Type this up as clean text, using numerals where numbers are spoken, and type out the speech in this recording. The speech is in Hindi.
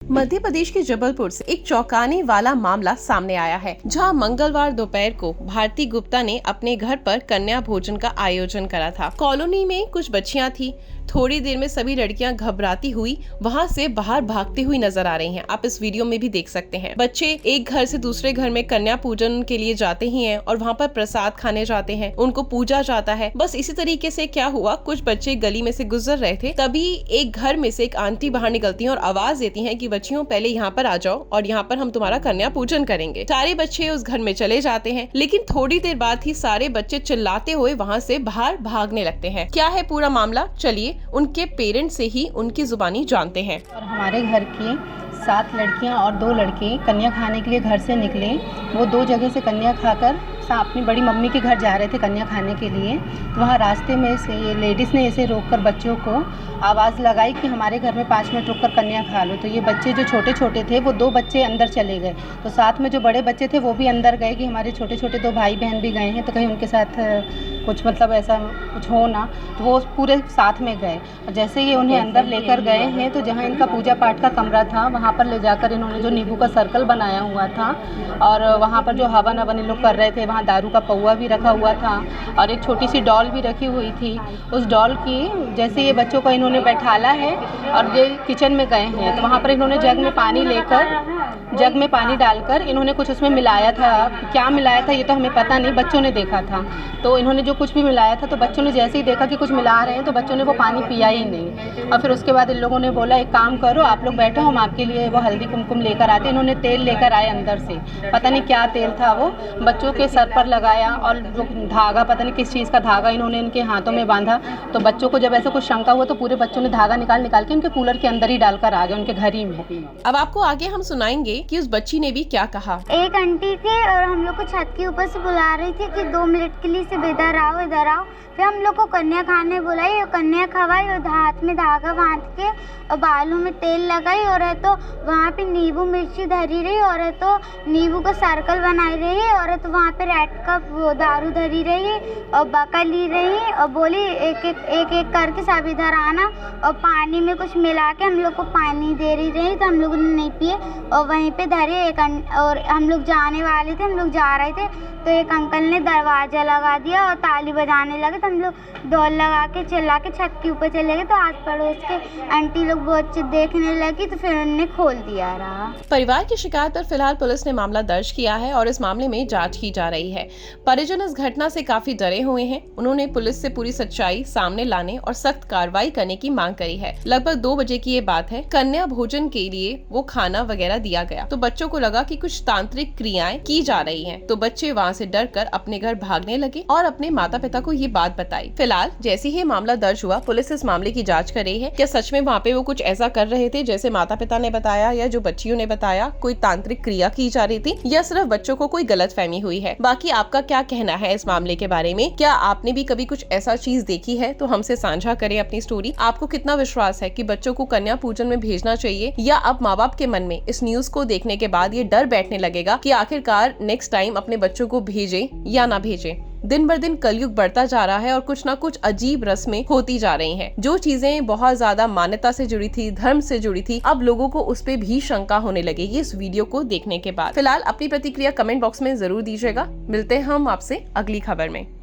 मध्य प्रदेश के जबलपुर से एक चौंकाने वाला मामला सामने आया है, जहां मंगलवार दोपहर को भारती गुप्ता ने अपने घर पर कन्या भोजन का आयोजन करा था। कॉलोनी में कुछ बच्चियां थी। थोड़ी देर में सभी लड़कियां घबराती हुई वहां से बाहर भागती हुई नजर आ रही हैं। आप इस वीडियो में भी देख सकते हैं। बच्चे एक घर से दूसरे घर में कन्या पूजन के लिए जाते ही हैं और वहां पर प्रसाद खाने जाते हैं, उनको पूजा जाता है। बस इसी तरीके से क्या हुआ, कुछ बच्चे गली में से गुजर रहे थे, तभी एक घर में से एक आंटी बाहर निकलती हैं और आवाज देती हैं कि बच्चियों पहले यहाँ पर आ जाओ और यहाँ पर हम तुम्हारा कन्या पूजन करेंगे। सारे बच्चे उस घर में चले जाते हैं, लेकिन थोड़ी देर बाद ही सारे बच्चे चिल्लाते हुए वहाँ से बाहर भागने लगते हैं। क्या है पूरा मामला, चलिए उनके पेरेंट्स से ही उनकी जुबानी जानते हैं। और हमारे घर की 7 लड़कियां और 2 लड़के कन्या खाने के लिए घर से निकले। वो 2 जगह से कन्या खाकर अपनी बड़ी मम्मी के घर जा रहे थे कन्या खाने के लिए। तो वहाँ रास्ते में से ये लेडीज़ ने ऐसे रोककर बच्चों को आवाज़ लगाई कि हमारे घर में 5 मिनट रुककर कन्या खा लो। तो ये बच्चे जो छोटे छोटे थे वो 2 बच्चे अंदर चले गए, तो साथ में जो बड़े बच्चे थे वो भी अंदर गए कि हमारे छोटे छोटे 2 भाई बहन भी गए हैं, तो कहीं उनके साथ कुछ मतलब ऐसा कुछ हो ना, तो वो पूरे साथ में गए। और जैसे ये उन्हें अंदर लेकर गए हैं तो जहाँ इनका पूजा पाठ का कमरा था वहाँ पर ले जाकर इन्होंने जो नींबू का सर्कल बनाया हुआ था और वहाँ पर जो हवन अवन लोग कर रहे थे, वहाँ दारू का पौवा भी रखा हुआ था और एक छोटी सी डॉल भी रखी हुई थी। उस डॉल की जैसे ये बच्चों को इन्होंने बैठाला है और ये किचन में गए हैं, तो वहाँ पर इन्होंने जग में पानी डालकर इन्होंने कुछ उसमें मिलाया था। क्या मिलाया था ये तो हमें पता नहीं, बच्चों ने देखा था। तो इन्होंने जो कुछ भी मिलाया था तो बच्चों ने जैसे ही देखा कि कुछ मिला रहे हैं तो बच्चों ने वो पानी पिया ही नहीं। और फिर उसके बाद इन लोगों ने बोला एक काम करो, आप लोग बैठो, हम आपके लिए वो हल्दी कुमकुम लेकर आते। इन्होंने तेल लेकर आए अंदर से, पता नहीं क्या तेल था, वो बच्चों के सर पर लगाया और जो धागा, पता नहीं किस चीज़ का धागा इन्होंने इनके हाथों में बांधा। तो बच्चों को जब ऐसा कुछ शंका हुआ तो पूरे बच्चों ने धागा निकाल के उनके कूलर के अंदर ही डालकर आ गए, उनके घर ही में। अब आपको आगे हम सुनाएंगे कि उस बच्ची ने भी क्या कहा। एक आंटी थी और हम लोग को छत के ऊपर से बुला रही थी कि 2 मिनट के लिए सिर्फ इधर आओ इधर आओ। फिर हम लोग को कन्या खाने बुलाई और कन्या खवाई और हाथ में धागा बांध के और बालों में तेल लगाई और है तो वहाँ पे नींबू मिर्ची धरी रही और है तो नींबू का सर्कल बनाई रही और है तो वहाँ पे रेड का वो दारू धरी रही और बका ली रही और बोली एक एक करके सब इधर आना और पानी में कुछ मिला के हम लोग को पानी दे रही तो हम लोगों ने नहीं पिए और वहीं पे धरे और हम लोग जाने वाले थे, हम लोग जा रहे थे तो एक अंकल ने दरवाज़ा लगा दिया और ताली बजाने लगे, तो हम लोग दौड़ लगा के चिल्ला के छत के ऊपर चले गए। तो आस पड़ोस के आंटी लोग बहुत देखने लगी तो फिर उन्होंने खोल दिया रहा। परिवार की शिकायत पर फिलहाल पुलिस ने मामला दर्ज किया है और इस मामले में जांच की जा रही है। परिजन इस घटना से काफी डरे हुए हैं। उन्होंने पुलिस से पूरी सच्चाई सामने लाने और सख्त कार्रवाई करने की मांग करी है। लगभग 2 बजे की ये बात है। कन्या भोजन के लिए वो खाना वगैरह दिया गया तो बच्चों को लगा कि कुछ तांत्रिक क्रियाएं की जा रही हैं, तो बच्चे वहां से डरकर अपने घर भागने लगे और अपने माता पिता को ये बात बताई। फिलहाल जैसे ही मामला दर्ज हुआ, पुलिस इस मामले की जांच कर रही है। क्या सच में वहाँ पे वो कुछ ऐसा कर रहे थे जैसे माता पिता ने बताया या जो बच्चियों ने बताया, कोई तांत्रिक क्रिया की जा रही थी या सिर्फ बच्चों को कोई गलतफहमी हुई है। बाकी आपका क्या कहना है इस मामले के बारे में? क्या आपने भी कभी कुछ ऐसा चीज देखी है तो हमसे साझा करें अपनी स्टोरी। आपको कितना विश्वास है कि बच्चों को कन्या पूजन में भेजना चाहिए, या अब माँ बाप के मन में इस न्यूज को देखने के बाद ये डर बैठने लगेगा कि आखिरकार नेक्स्ट टाइम अपने बच्चों को भेजें या ना भेजें? दिन बर दिन कलयुग बढ़ता जा रहा है और कुछ ना कुछ अजीब रस्में होती जा रही हैं। जो चीजें बहुत ज्यादा मान्यता से जुड़ी थी, धर्म से जुड़ी थी, अब लोगों को उस पे भी शंका होने लगेगी इस वीडियो को देखने के बाद। फिलहाल अपनी प्रतिक्रिया कमेंट बॉक्स में जरूर दीजिएगा। मिलते हैं हम आपसे अगली खबर में।